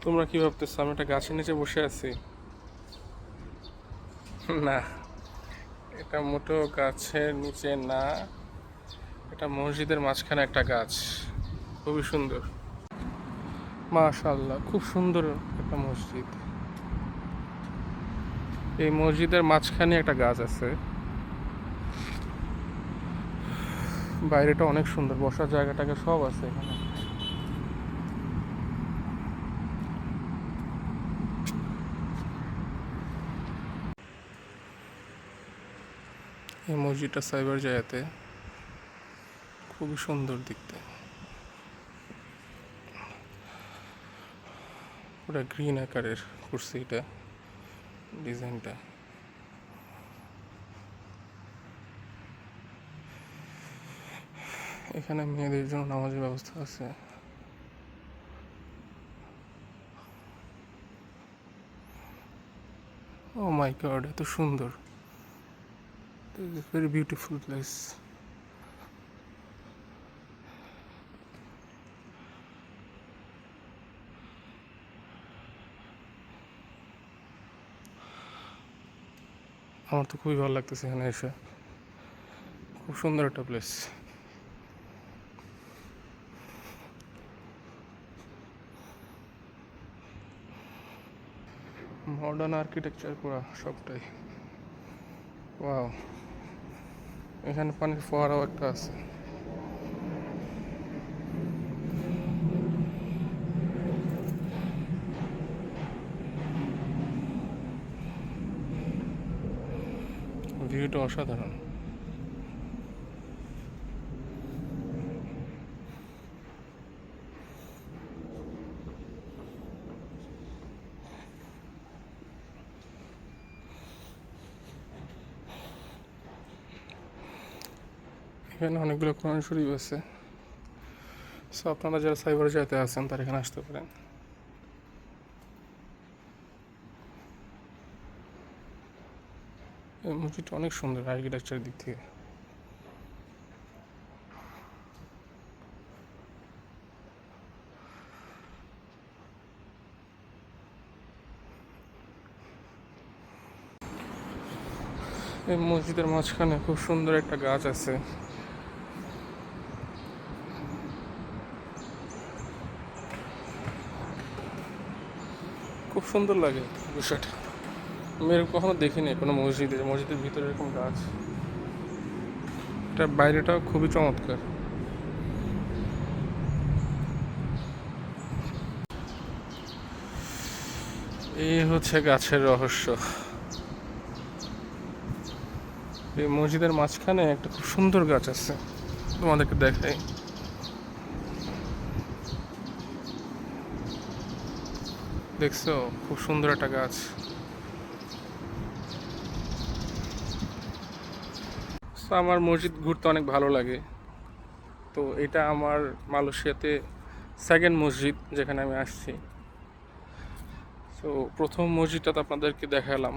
তোমরা কি ভাবতেছো আমি একটা গাছের নিচে বসে আছি? না, এটা মোটেও গাছের নিচে না। এটা মসজিদের মাঝখানে একটা গাছ, খুবই সুন্দর। মাশাআল্লাহ, খুব সুন্দর একটা মসজিদ। এই মসজিদের মাঝখানে একটা গাছ আছে। বাইরেটা অনেক সুন্দর, বসার জায়গাটাকে সব আছে এখানে। এই মসজিদটা সাইবার জায়গাতে খুবই সুন্দর দেখতে। পুরো গ্রিন আকারের করছে এটা, ডিজাইনটা। এখানে মেয়েদের জন্য নামাজের ব্যবস্থা আছে। ও মাই গড, এত সুন্দর! Very beautiful place. আমার তো খুবই ভালো লাগতেছে এখানে এসে, খুব সুন্দর একটা প্লেস। মডার্ন আর্কিটেকচার করা সবটাই। ওয়াও, এখানে পানির ফোয়ারাও একটা আছে। ভিউটা অসাধারণ। এখানে অনেকগুলো কোরআন শরীফ আছে। সো আপনারা যারা সাইবার যাইতে আছেন তারা এখানে আসতে পারেন। এই মসজিদটা অনেক সুন্দর আর্কিটেকচারের দিক থেকে। এই মসজিদের মাঝখানে খুব সুন্দর একটা গাছ আছে। খুব সুন্দর লাগে বিষয়টা। আমি এরকম কখনো দেখিনি কোনো মসজিদের ভিতরে এরকম গাছ। এটা বাইরেটাও খুবই চমৎকার। এই হচ্ছে গাছের রহস্য। এই মসজিদের মাঝখানে একটা খুব সুন্দর গাছ আছে, তোমাদেরকে দেখাই। দেখছো, খুব সুন্দর একটা গাছ। আমার মসজিদ ঘুরতে অনেক ভালো লাগে। তো এটা আমার মালয়েশিয়াতে সেকেন্ড মসজিদ যেখানে আমি আসছি। তো প্রথম মসজিদটা তো আপনাদেরকে দেখালাম,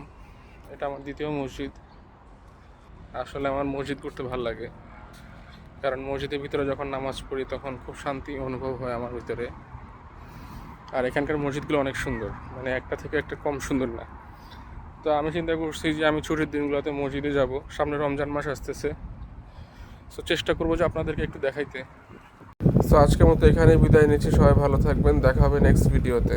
এটা আমার দ্বিতীয় মসজিদ। আসলে আমার মসজিদ ঘুরতে ভালো লাগে, কারণ মসজিদের ভিতরে যখন নামাজ পড়ি তখন খুব শান্তি অনুভব হয় আমার ভিতরে। আর এখানকার মসজিদগুলো অনেক সুন্দর, মানে একটা থেকে একটা কম সুন্দর না। তো আমি চিন্তা করছি যে আমি ছুটির দিনগুলোতে মসজিদে যাব। সামনে রমজান মাস আসতেছে, সো চেষ্টা করবো যে আপনাদেরকে একটু দেখাইতে। সো আজকের মতো এখানেই বিদায় নিচ্ছি। সবাই ভালো থাকবেন, দেখা হবে নেক্সট ভিডিওতে।